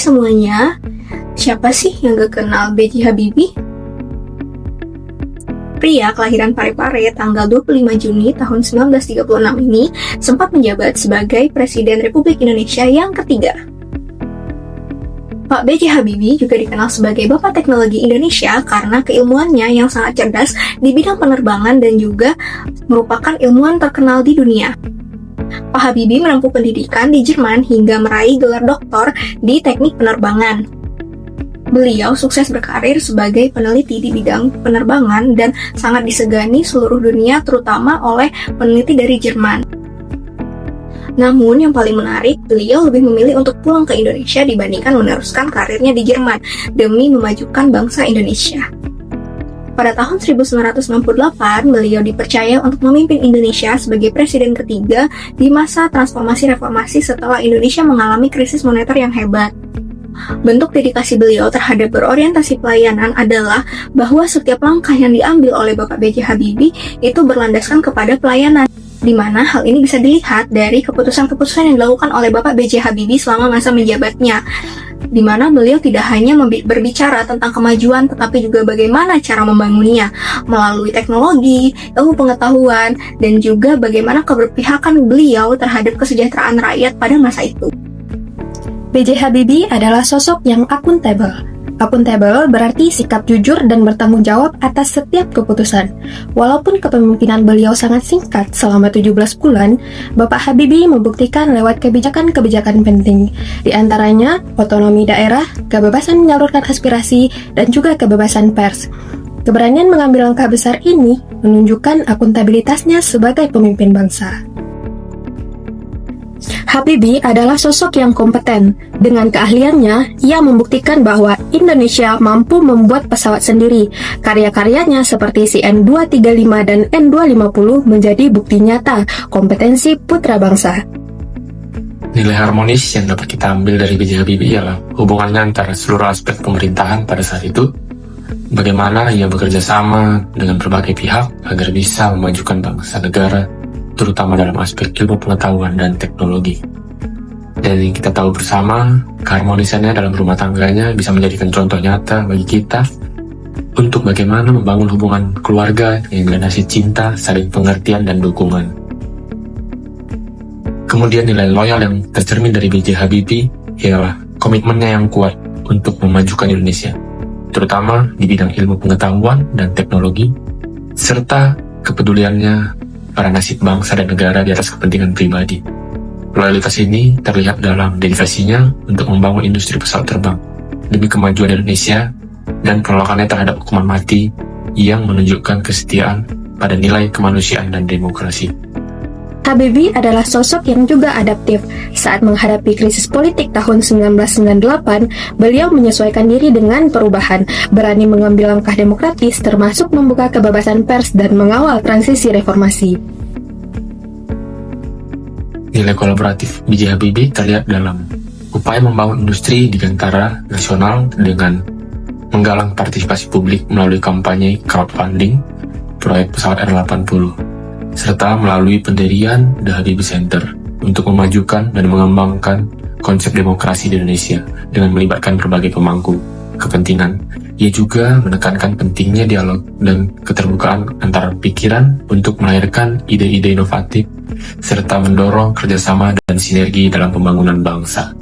semuanya, siapa sih yang gak kenal B.J. Habibie? Pria kelahiran Parepare tanggal 25 Juni tahun 1936 ini sempat menjabat sebagai Presiden Republik Indonesia yang ketiga. Pak B.J. Habibie juga dikenal sebagai Bapak Teknologi Indonesia karena keilmuannya yang sangat cerdas di bidang penerbangan dan juga merupakan ilmuwan terkenal di dunia. Pak Habibie menempuh pendidikan di Jerman hingga meraih gelar doktor di teknik penerbangan. Beliau sukses berkarir sebagai peneliti di bidang penerbangan dan sangat disegani seluruh dunia, terutama oleh peneliti dari Jerman. Namun yang paling menarik, beliau lebih memilih untuk pulang ke Indonesia dibandingkan meneruskan karirnya di Jerman demi memajukan bangsa Indonesia. Pada tahun 1968, beliau dipercaya untuk memimpin Indonesia sebagai presiden ketiga di masa transformasi reformasi setelah Indonesia mengalami krisis moneter yang hebat. Bentuk dedikasi beliau terhadap berorientasi pelayanan adalah bahwa setiap langkah yang diambil oleh Bapak B.J. Habibie itu berlandaskan kepada pelayanan, di mana hal ini bisa dilihat dari keputusan-keputusan yang dilakukan oleh Bapak B.J. Habibie selama masa menjabatnya, di mana beliau tidak hanya berbicara tentang kemajuan, tetapi juga bagaimana cara membangunnya melalui teknologi, ilmu pengetahuan, dan juga bagaimana keberpihakan beliau terhadap kesejahteraan rakyat pada masa itu. B.J. Habibie adalah sosok yang akuntabel. Akuntabel berarti sikap jujur dan bertanggung jawab atas setiap keputusan. Walaupun kepemimpinan beliau sangat singkat selama 17 bulan, Bapak Habibie membuktikan lewat kebijakan-kebijakan penting, di antaranya otonomi daerah, kebebasan menyalurkan aspirasi, dan juga kebebasan pers. Keberanian mengambil langkah besar ini menunjukkan akuntabilitasnya sebagai pemimpin bangsa. Habibie adalah sosok yang kompeten. Dengan keahliannya, ia membuktikan bahwa Indonesia mampu membuat pesawat sendiri. Karya-karyanya seperti CN-235 dan N-250 menjadi bukti nyata kompetensi putra bangsa. Nilai harmonis yang dapat kita ambil dari B.J. Habibie ialah hubungannya antara seluruh aspek pemerintahan pada saat itu, bagaimana ia bekerja sama dengan berbagai pihak agar bisa memajukan bangsa negara, terutama dalam aspek ilmu pengetahuan dan teknologi. Dan yang kita tahu bersama, keharmonisannya dalam rumah tangganya bisa menjadikan contoh nyata bagi kita untuk bagaimana membangun hubungan keluarga yang dilandasi cinta, saling pengertian, dan dukungan. Kemudian nilai loyal yang tercermin dari B.J. Habibie ialah komitmennya yang kuat untuk memajukan Indonesia, terutama di bidang ilmu pengetahuan dan teknologi, serta kepeduliannya pada nasib bangsa dan negara di atas kepentingan pribadi. Loyalitas ini terlihat dalam dedikasinya untuk membangun industri pesawat terbang demi kemajuan Indonesia dan penolakannya terhadap hukuman mati yang menunjukkan kesetiaan pada nilai kemanusiaan dan demokrasi. Habibie adalah sosok yang juga adaptif. Saat menghadapi krisis politik tahun 1998, beliau menyesuaikan diri dengan perubahan, berani mengambil langkah demokratis termasuk membuka kebebasan pers dan mengawal transisi reformasi. Nilai kolaboratif B.J. Habibie terlihat dalam upaya membangun industri dirgantara nasional dengan menggalang partisipasi publik melalui kampanye crowdfunding proyek pesawat R80, serta melalui pendirian The Habibie Center untuk memajukan dan mengembangkan konsep demokrasi di Indonesia dengan melibatkan berbagai pemangku kepentingan. Ia juga menekankan pentingnya dialog dan keterbukaan antar pikiran untuk melahirkan ide-ide inovatif serta mendorong kerjasama dan sinergi dalam pembangunan bangsa.